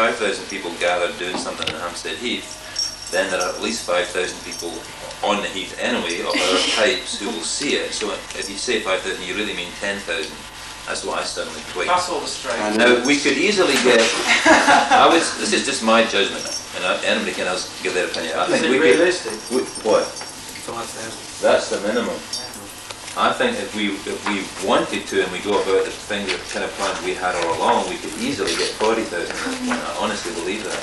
5,000 people gathered doing something in Hampstead Heath, then there are at least 5,000 people on the heath anyway of other types who will see it. So if you say 5,000, you really mean 10,000. That's what I suddenly tweaked. That's all the straight. Now we could easily get. This is just my judgment, and anybody can else give their opinion. I think is it realistic? What? 5,000. That's the minimum. I think if we wanted to, and we go about the thing, the kind of plans we had all along, we could easily get 40,000 at this point. I honestly believe that.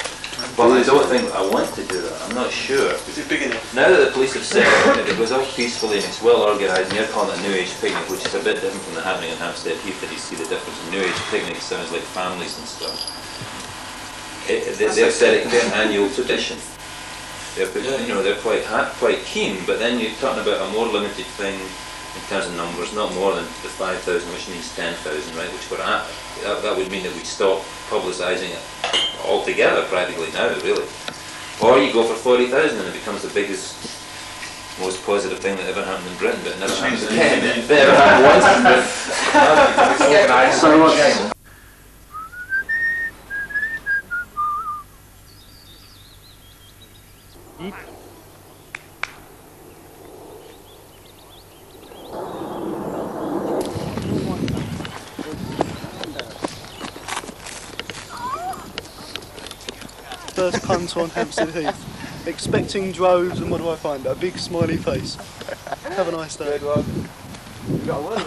But I don't think I want to do that. I'm not sure. Is it big enough? Now that the police have said if it goes off peacefully and it's well organised, and you're calling it a New Age picnic, which is a bit different from the happening in Hampstead Heath, that you see the difference. New Age picnic sounds like families and stuff. They've said it can be an annual tradition. They're quite keen, but then you're talking about a more limited thing in terms of numbers, not more than the 5,000, which means 10,000, right? Which we're at. That would mean that we stop publicising it altogether, practically now, really. Or you go for 40,000 and it becomes the biggest, most positive thing that ever happened in Britain, but it never happens again. It never happened once in Britain. It's organised so much. First punt on Hampstead Heath. Expecting droves, and what do I find? A big smiley face. Have a nice day. Good one. You got one?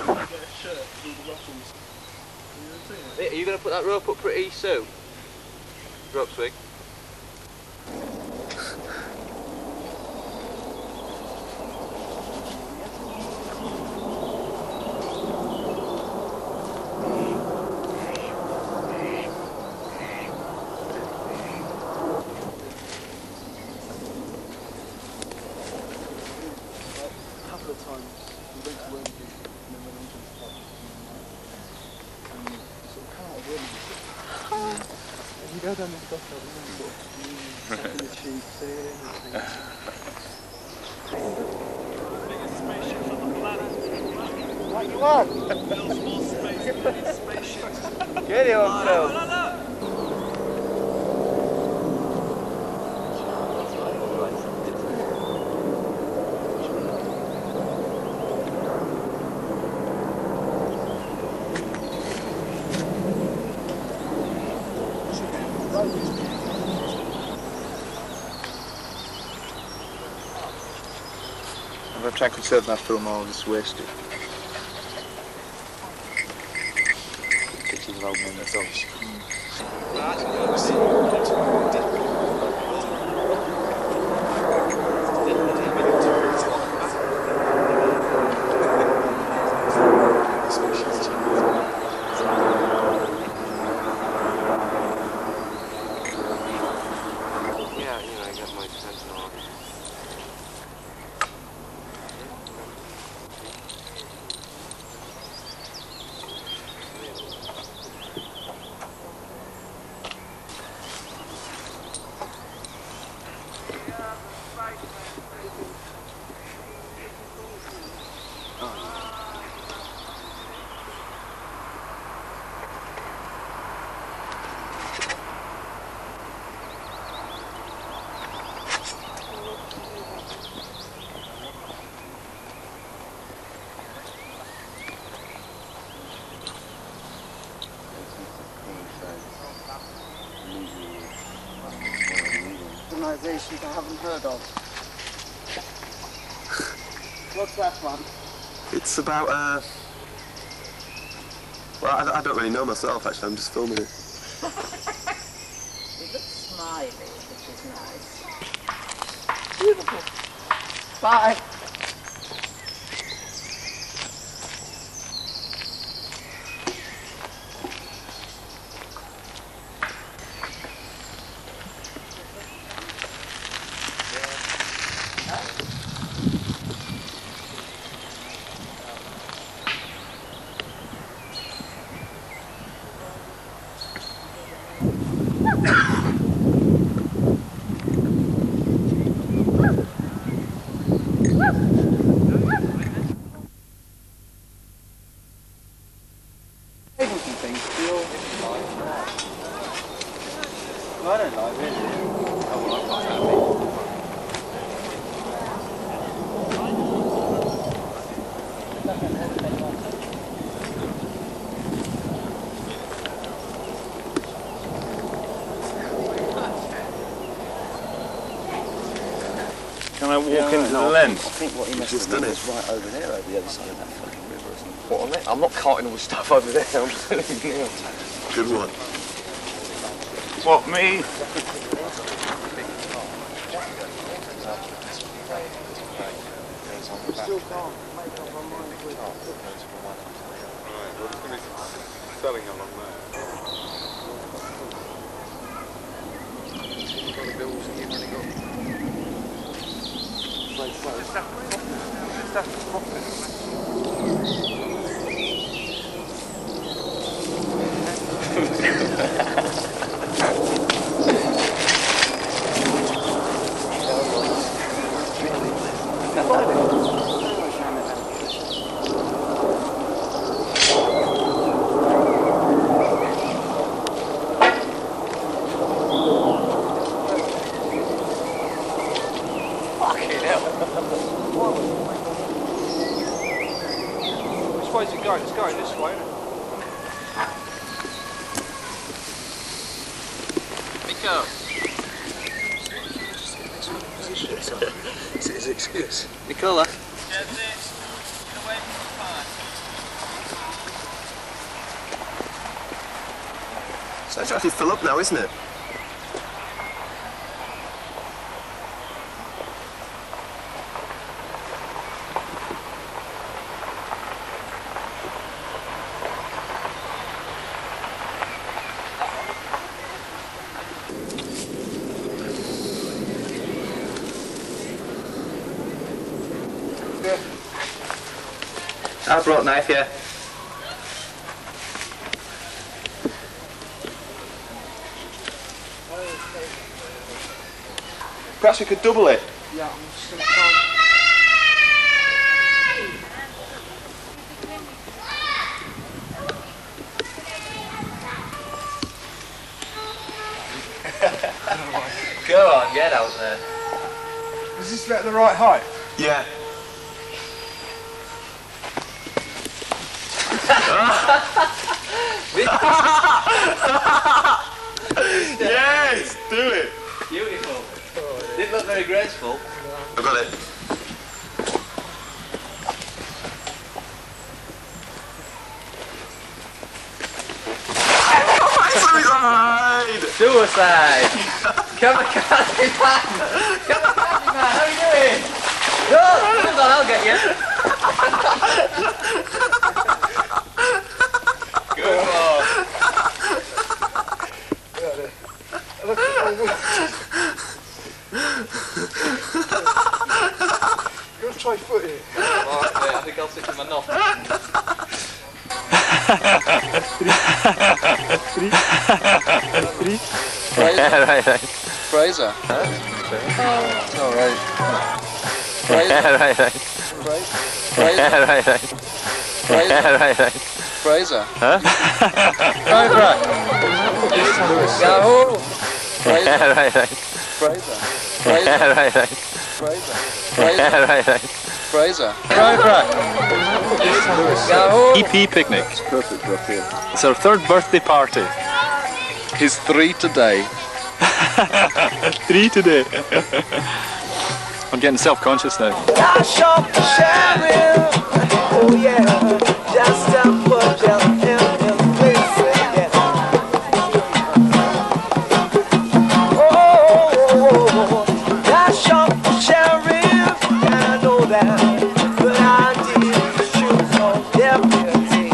Are you going to put that rope up pretty soon? Rope swing. You go down this stuff and sort of the cheeks in. Biggest spaceship on the planet. What you want? Builds more space than any spaceship. Get it on, Phil. Look. I'm going to try and conserve that film, all this wasted. Pictures of old men and dogs. Organisations I haven't heard of. What's that one? It's about, well, I don't really know myself, actually. I'm just filming it. You look smiley, which is nice. Beautiful. Bye. I don't like really. Oh, well, I'm quite happy. Can I walk into the lens? I think what he must have done is right over there, over the other side of that fucking river, isn't it? What on it? I'm not carting all the stuff over there, I'm telling you now. Good one. What, me? Still can't make up my mind with Selling along there. Which way's it going? It's going this way, isn't it? Nico! It's his excuse. Nicola? So it's actually full up now, isn't it? I brought a knife, yeah. Perhaps we could double it. Yeah, I'm just going to try Go on, get out there. Is this about the right height? Yeah. Yes! Do it! Beautiful. Didn't look very graceful. I've got it. Suicide! Come on, Candyman! Come on, Candyman, how are you doing? No! Hold on, I'll get you. Good one. You're going to try foot here. Alright, yeah, I think I'll sit in my knob. Fraser. Fraser. Huh? It's alright. Fraser. Fraser. Huh? Yahoo! Fraser. Fraser. Yahoo! EP Picnic. It's perfect for up here. It's our third birthday party. He's 3 today. 3 today. I'm getting self-conscious now. I shop the sheriff. Oh yeah, just a put down in place. Yeah. Oh, I shop the sheriff, and I know that, but I didn't shoot no deputy.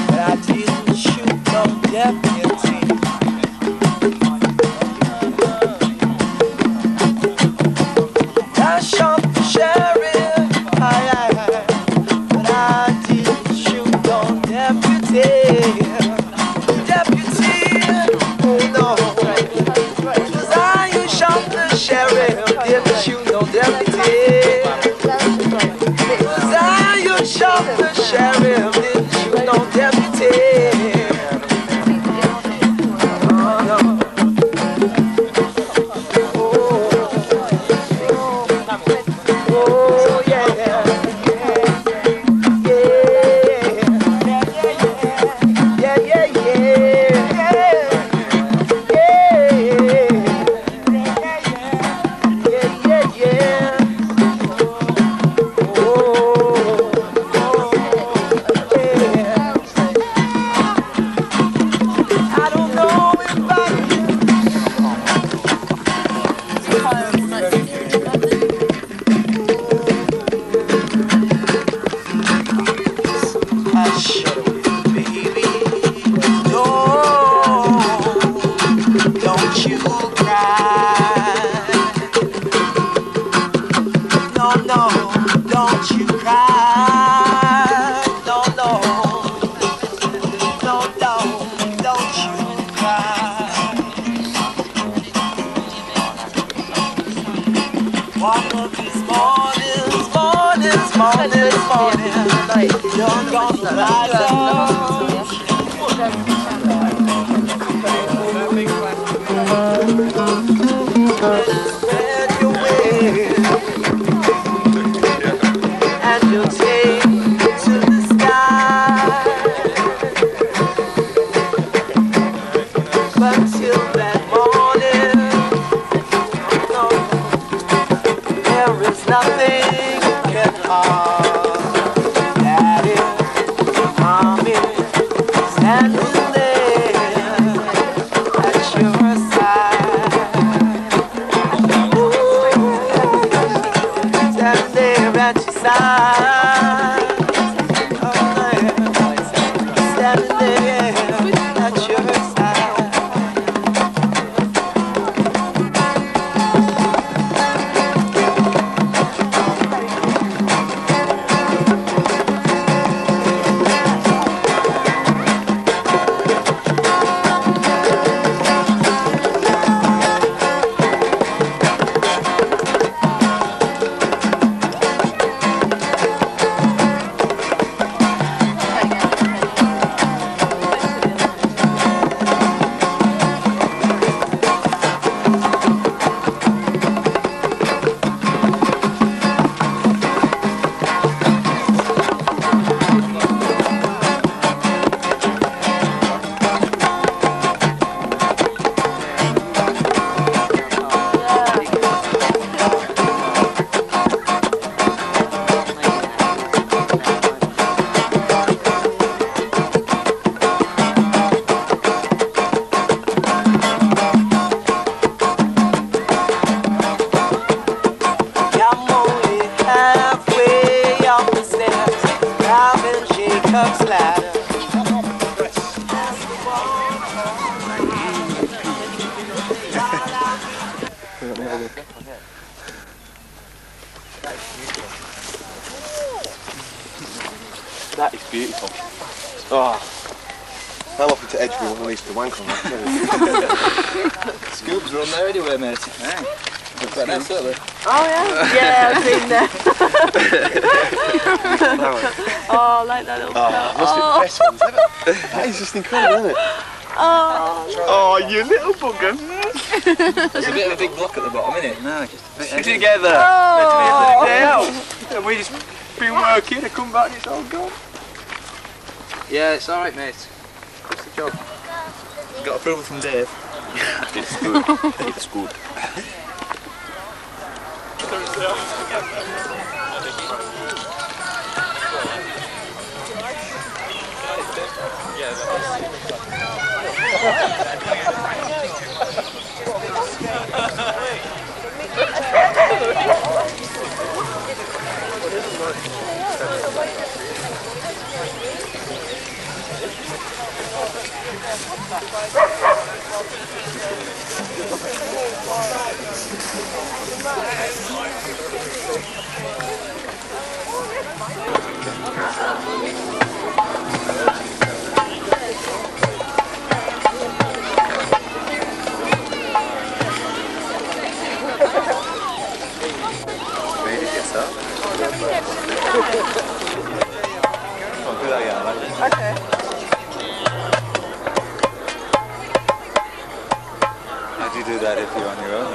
But I didn't shoot no deputy. I shot the sheriff, but I didn't shoot no deputy. Deputy, oh no, 'cause I shot the sheriff, didn't shoot no deputy. 'Cause I shot the sheriff, didn't shoot hush, baby. No, don't you cry. No, no, don't you cry. No, no, no, no, don't you cry. One of these mornings, you're gonna rise up. Spread your wings, and you'll take to the sky. But till that morning, no, there is nothing can harm. Daddy, mommy, standing there at your side. Standing there at your side. Oh, yeah. Standing there at your side. That is beautiful. Oh, I'll offer to edge me one needs to wank on that. Scoops are on there anyway, mate. Yeah. Looks quite nice, don't they? Oh yeah? Yeah, I've seen that. Oh, I like that little Must be the best ones ever. That is just incredible, isn't it? Oh, you little bugger. There's a bit of a big block at the bottom, isn't it? No, just a bit. Together. Oh. Day out. And we just been working, I come back and it's all gone. Yeah, it's alright, mate. What's the job? Got approval from Dave. It's good. It's good. Okay. How do you do that if you're on your own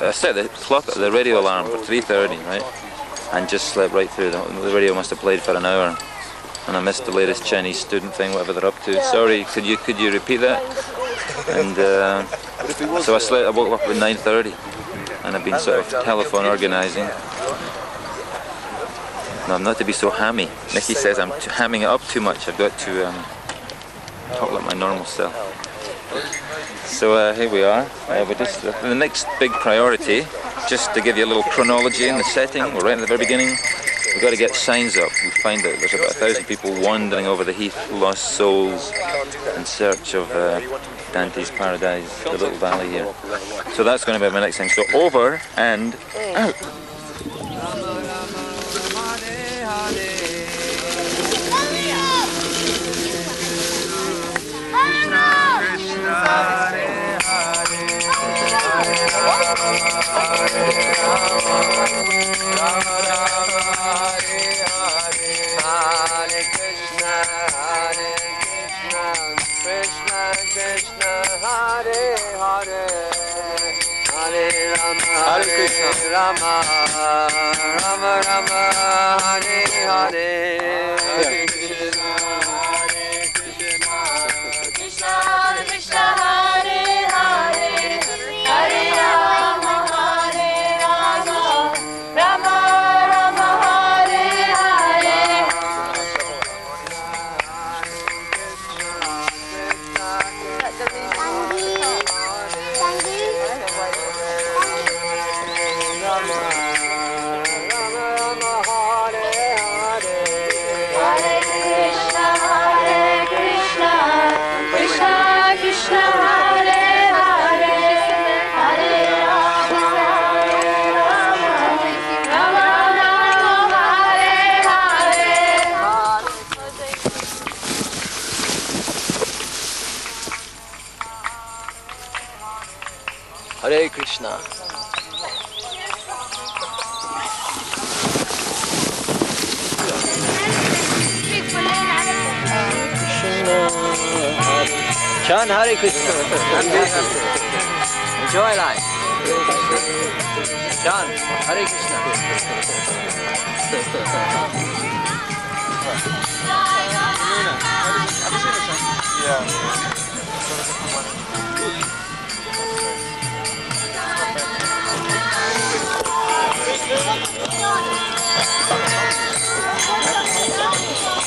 I set the clock, the radio alarm for 3:30, right? And just slept right through. The radio must have played for an hour, and I missed the latest Chinese student thing, whatever they're up to. Sorry, could you repeat that? And so I woke up at 9:30, and I've been sort of telephone organising. No, I'm not to be so hammy. Nikki says I'm hamming it up too much. I've got to talk like my normal self. So here we are. We're just the next big priority, just to give you a little chronology in the setting. We're right at the very beginning. We've got to get signs up. We find that there's about 1,000 people wandering over the heath, lost souls, in search of Dante's Paradise, the little valley here. So that's going to be my next thing. So over and out. Hare Krishna, Rama Rama Rama, Hare Hare, Hare Krishna, Krishna Krishna, Hare Hare, Hare Rama, Hare Rama, Rama Rama, Hare Hare. Hare Krishna. Chant Hare Krishna. Enjoy life. Chant Hare Krishna.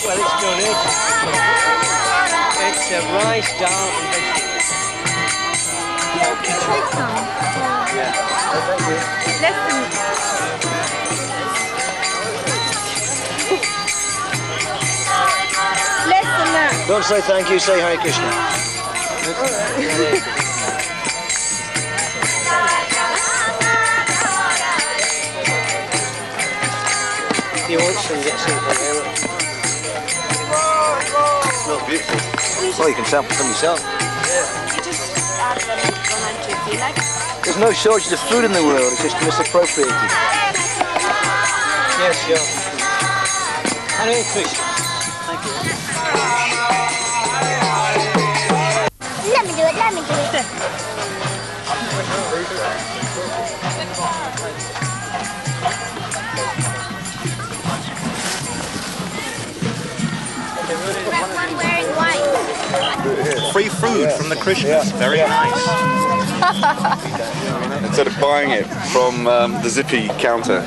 Well, it's done it. It's a rice, dal and vegetables. Yeah, can you try some? Yeah. Less than... Less than that. Don't say thank you, say Hare Krishna. If you want some, get some from there. Not beautiful. Well, you can sample them yourself. You just add lemon onto it, do you like? There's no shortage of food in the world, it's just misappropriated. Yes, sure. Hare Krishna. Thank you. Let me do it, let me do it. One wearing white. Free food from the Krishnas, very nice. Instead of buying it from the Zippie counter.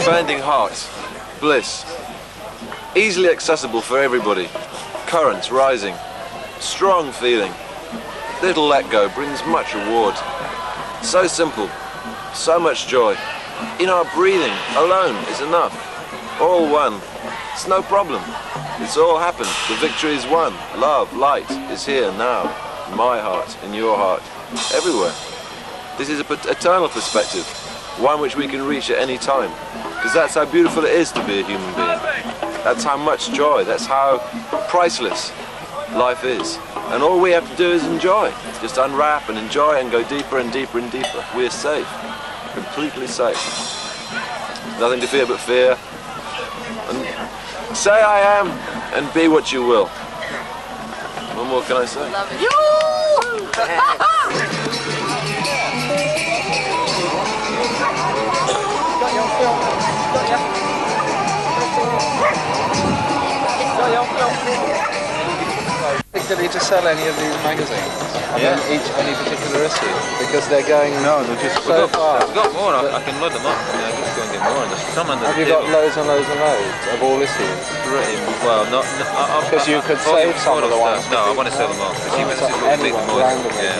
expanding heart, bliss, easily accessible for everybody, currents rising, strong feeling, little let go brings much reward. So simple, so much joy. In our breathing alone is enough. All one, it's no problem. It's all happened, the victory is won. Love, light is here now, in my heart, in your heart, everywhere. This is an eternal perspective, one which we can reach at any time. Because that's how beautiful it is to be a human being. That's how much joy, that's how priceless life is. And all we have to do is enjoy. Just unwrap and enjoy and go deeper and deeper and deeper. We're safe, completely safe. Nothing to fear but fear. And say I am and be what you will. What more can I say? Love it. Particularly to sell any of these magazines? Yeah. Any particular issue? Because they're going they're just so far. I've got more, I can load them up. Yeah, just go and get more. There's some under Have the you got table. loads and loads and loads of all issues? Pretty well, not because you could save some of the ones. No, I want to sell them all. See, when this is what make the most. Yeah.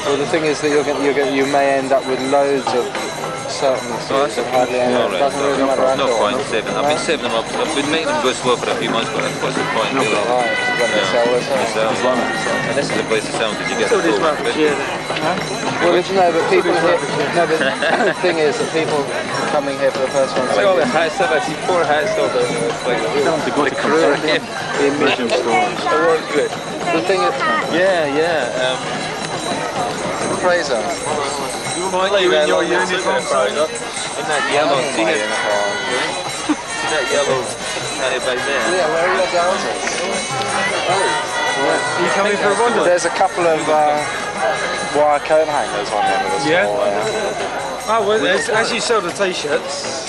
Well, the thing is that you may end up with loads of certain things that hardly end up. Doesn't really matter. No point in saving. I've been saving them up. I've been making them go slow for a few months, but what's the point? Really? Right. When they sell, and this is the place to sell them because you get the full. Well, but people here. No, but the thing is that people coming here for the first one. Like all the hats, I see 4 hats sold there. It's like to go to crew the emission stores. The thing is, Fraser. You might be in your uniform, Fraser. In that yellow, see it? See that yellow back there? Yeah, where are your trousers? Are you coming for a wander? There's a couple of wire coat hangers on them with a small Oh, well, as you sell the t-shirts,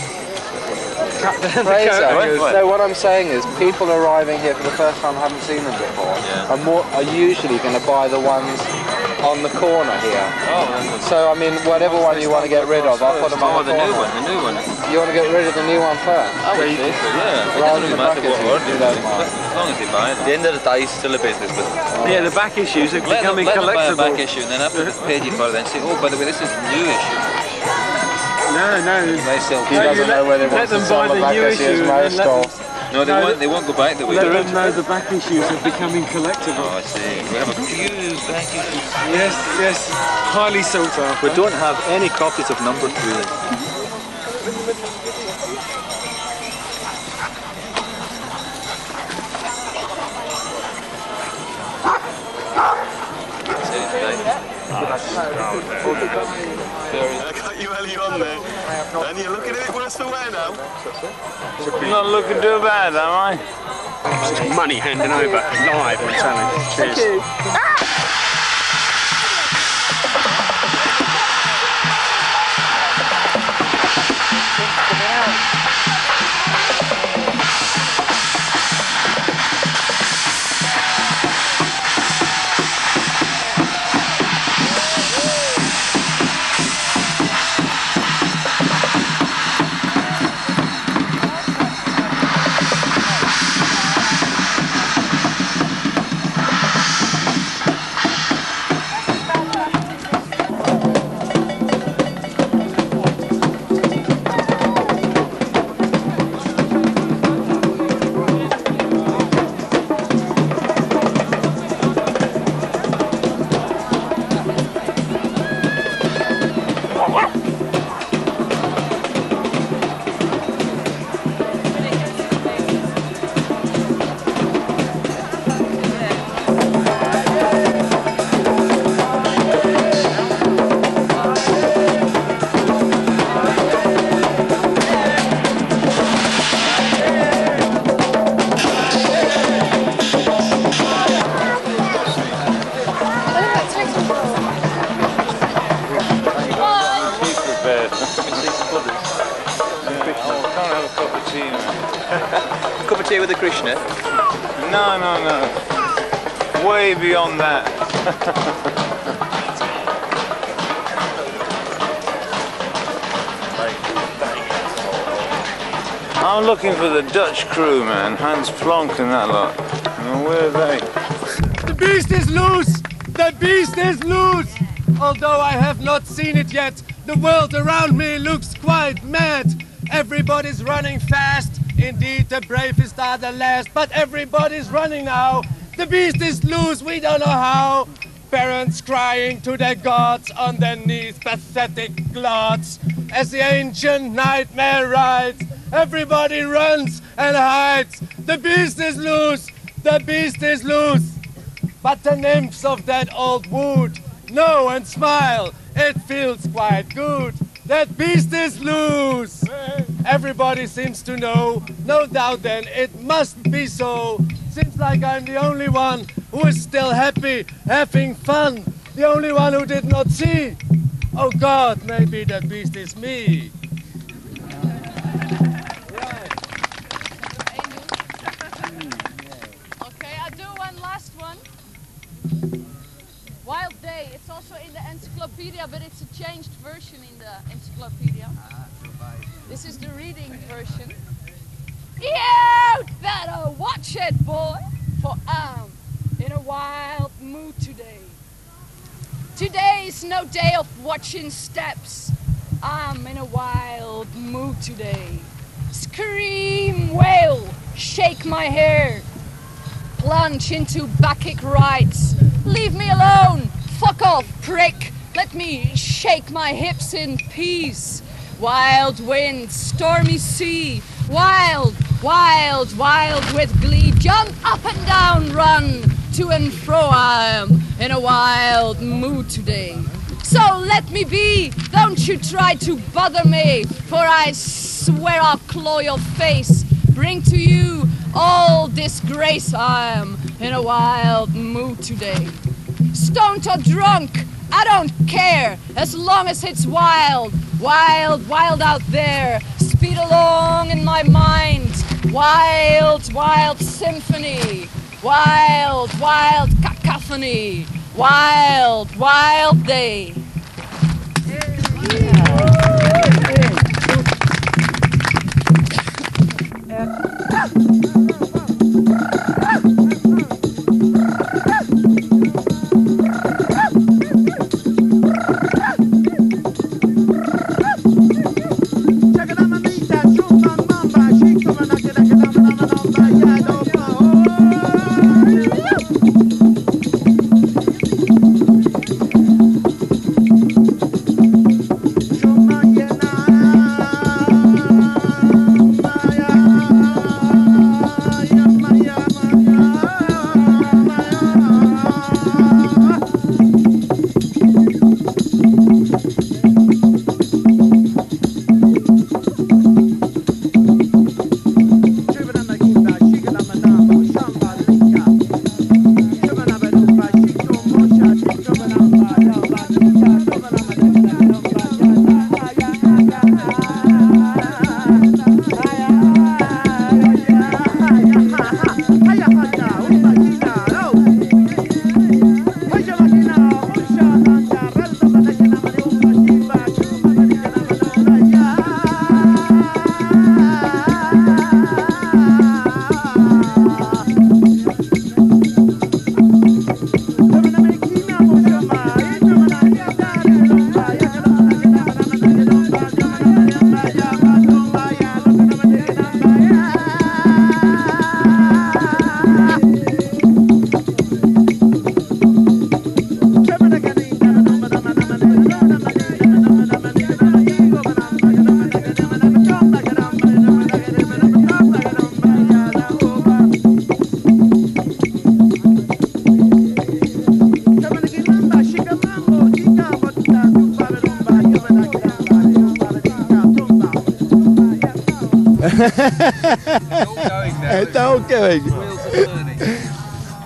cut down the Fraser, coat hangers. no, what I'm saying is people arriving here for the first time haven't seen them before are usually going to buy the ones on the corner here. Oh, so I mean, whatever one you want to get rid of, I'll put them on the corner. The new one. You want to get rid of the new one first? I would say so, yeah. Rather than the back what issue. as long as they buy it. At the end of the day, it's still a business, but yeah, the back issues are becoming collectible. Let them buy a back issue, and then after they've paid you for it, then say, oh, by the way, this is a new issue. No. He doesn't know whether he wants to sell the back issue as most or... No, they won't go back the way. Let them know the back issues are becoming collectible. Oh, I see. We have a few back issues. Yes, highly sought after. We don't have any copies of number 3. I got you early on there. And you're looking at it worse for wear now. I'm not looking too bad, am I? Just money handing over, live and telling. Cheers. Thank you. Cup of tea with a Krishna? No. Way beyond that. I'm looking for the Dutch crew, man. Hans Plonk and that lot. And where are they? The beast is loose! The beast is loose! Although I have not seen it yet, the world around me looks quite mad. Everybody's running fast. Indeed, the bravest are the last. But everybody's running now. The beast is loose, we don't know how. Parents crying to their gods on their knees, pathetic glots. As the ancient nightmare rides, everybody runs and hides. The beast is loose, the beast is loose. But the nymphs of that old wood know and smile, it feels quite good. That beast is loose. Everybody seems to know, no doubt then it must be so. Seems like I'm the only one who is still happy, having fun. The only one who did not see. Oh God, maybe the beast is me. Okay, I'll do one last one. Wild Day. It's also in the Encyclopedia, but it's a changed version in the Encyclopedia. This is the reading version. You better watch it, boy, for I'm in a wild mood today. Today's no day of watching steps. I'm in a wild mood today. Scream, wail, shake my hair, plunge into Bacchic rites. Leave me alone, fuck off, prick. Let me shake my hips in peace. Wild wind, stormy sea, wild, wild, wild with glee. Jump up and down, run to and fro. I am in a wild mood today. So let me be, don't you try to bother me, for I swear I'll claw your face, bring to you all disgrace. I am in a wild mood today. Stoned or drunk, I don't care, as long as it's wild, wild, wild out there. Speed along in my mind, wild, wild symphony, wild, wild cacophony, wild, wild day. It's all going.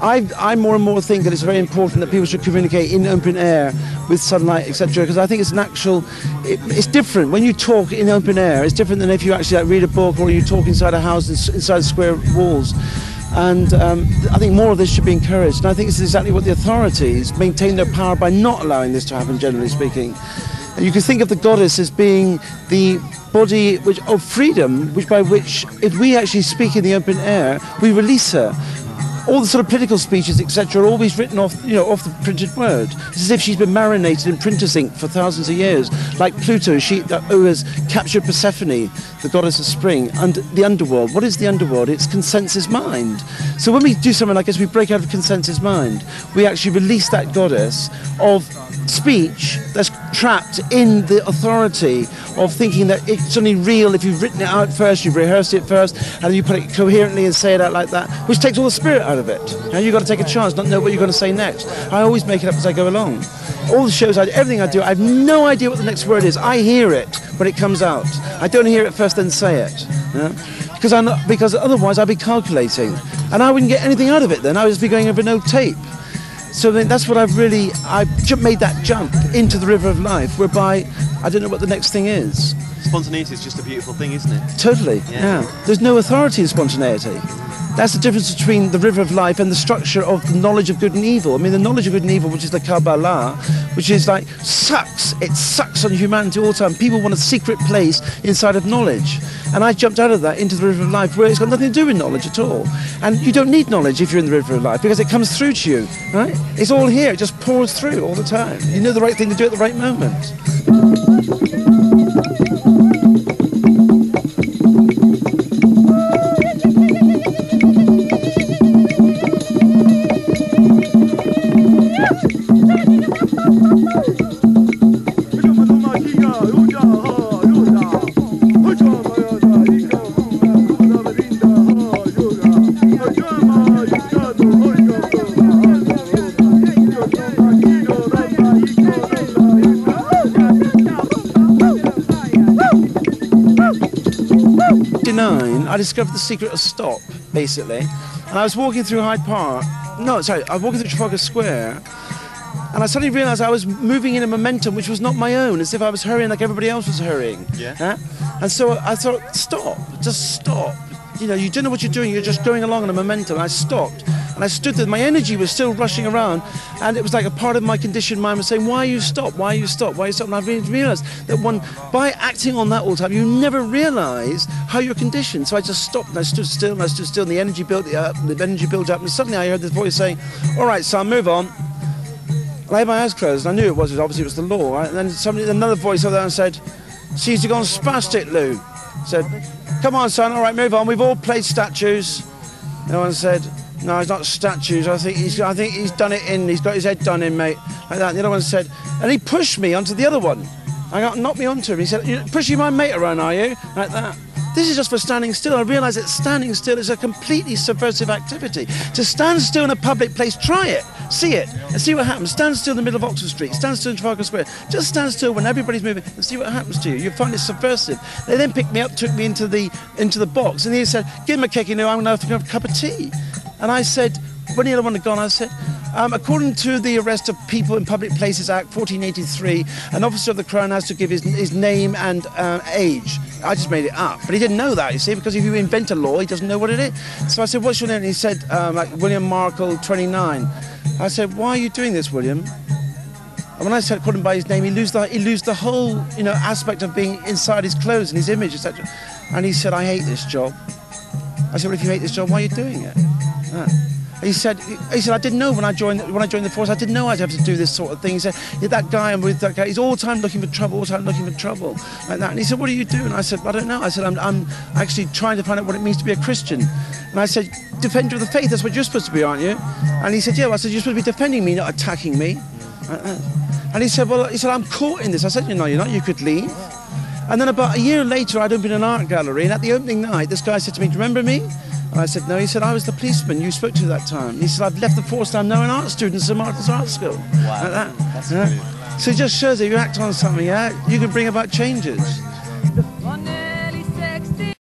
I more and more think that it's very important that people should communicate in open air with sunlight, etc. Because I think it's natural. It's different when you talk in open air. It's different than if you actually read a book or you talk inside a house inside square walls. And I think more of this should be encouraged. And I think it's exactly what the authorities maintain their power by not allowing this to happen. Generally speaking, And you can think of the goddess as being the body of freedom, by which, if we actually speak in the open air, we release her. All the sort of political speeches, etc., are always written off, off the printed word. It's as if she's been marinated in printer's ink for thousands of years. Like Pluto, who has captured Persephone, the goddess of spring, and the underworld. What is the underworld? It's consensus mind. So when we do something like this, we break out of consensus mind. We actually release that goddess of speech that's trapped in the authority of thinking that it's only real if you've written it out first, you've rehearsed it first, and then you put it coherently and say it out like that, which takes all the spirit out of it. You've got to take a chance, not know what you're going to say next. I always make it up as I go along. All the shows everything I do, I have no idea what the next word is. I hear it when it comes out. I don't hear it first, then say it. Because otherwise I'd be calculating, and I wouldn't get anything out of it then. I would just be going over no tape. So then that's what I've made that jump into the river of life, whereby I don't know what the next thing is. Spontaneity is just a beautiful thing, isn't it? Totally, yeah. There's no authority in spontaneity. That's the difference between the river of life and the structure of the knowledge of good and evil. I mean, the knowledge of good and evil, which is the Kabbalah, which is like it sucks on humanity all the time. People want a secret place inside of knowledge. And I jumped out of that into the river of life, where it's got nothing to do with knowledge at all. And you don't need knowledge if you're in the river of life, because it comes through to you, right? It's all here, it just pours through all the time. You know the right thing to do at the right moment. 1969, I discovered the secret of stop, basically. And I was walking through Hyde Park. No, sorry, I was walking through Trafalgar Square. And I suddenly realised I was moving in a momentum which was not my own, as if I was hurrying like everybody else was hurrying. Yeah. And so I thought, stop, just stop. You know, you don't know what you're doing, you're just going along in a momentum. I stopped, and I stood there, my energy was still rushing around, and it was like a part of my conditioned mind was saying, why you stop, why you stop, why you stop? And I realised that by acting on that all the time, you never realise how you're conditioned. So I just stopped, and I stood still, and the energy built up, and suddenly I heard this voice saying, all right, son, move on. And I had my eyes closed, and I knew it was the law, right? And then another voice over there and said, she's gone spastic, Lou. Said, come on, son, all right, move on. We've all played statues. No one said, no, it's not statues. I think he's done it in. He's got his head done in, mate. Like that. And the other one said, and he pushed me onto the other one. Knocked me onto him. He said, you're pushing my mate around, are you? Like that. This is just for standing still. I realise that standing still is a completely subversive activity. To stand still in a public place, try it, see it, and see what happens. Stand still in the middle of Oxford Street, stand still in Trafalgar Square. Just stand still when everybody's moving and see what happens to you. You'll find it subversive. They then picked me up, took me into the box, and he said, give him a cake, I'm going to have a cup of tea. And I said, when the other one had gone, I said, according to the Arrest of People in Public Places Act 1483, an officer of the Crown has to give his name and age. I just made it up, but he didn't know that, you see, because if you invent a law, he doesn't know what it is. So I said, what's your name? And he said, like William Markle, 29. I said, why are you doing this, William? And when I said, called him by his name, he lose the whole, aspect of being inside his clothes and his image, etc. And he said, I hate this job. I said, well, if you hate this job, why are you doing it? He said, I didn't know when I joined the force, I didn't know I'd have to do this sort of thing. He said, yeah, that guy, I'm with that guy, he's all the time looking for trouble, like that. And he said, what do you do? And I said, I don't know. I said, I'm actually trying to find out what it means to be a Christian. And I said, defender of the faith, that's what you're supposed to be, aren't you? And he said, yeah. I said, you're supposed to be defending me, not attacking me. And he said, I'm caught in this. I said, no, you're not, you could leave. And then about a year later, I'd opened an art gallery, and at the opening night, this guy said to me, do you remember me? And I said, no. He said, I was the policeman you spoke to that time. He said, I've left the force, I'm now an art student at St Martin's Art School. Wow, like that. That's brilliant. So it just shows that you act on something, you can bring about changes.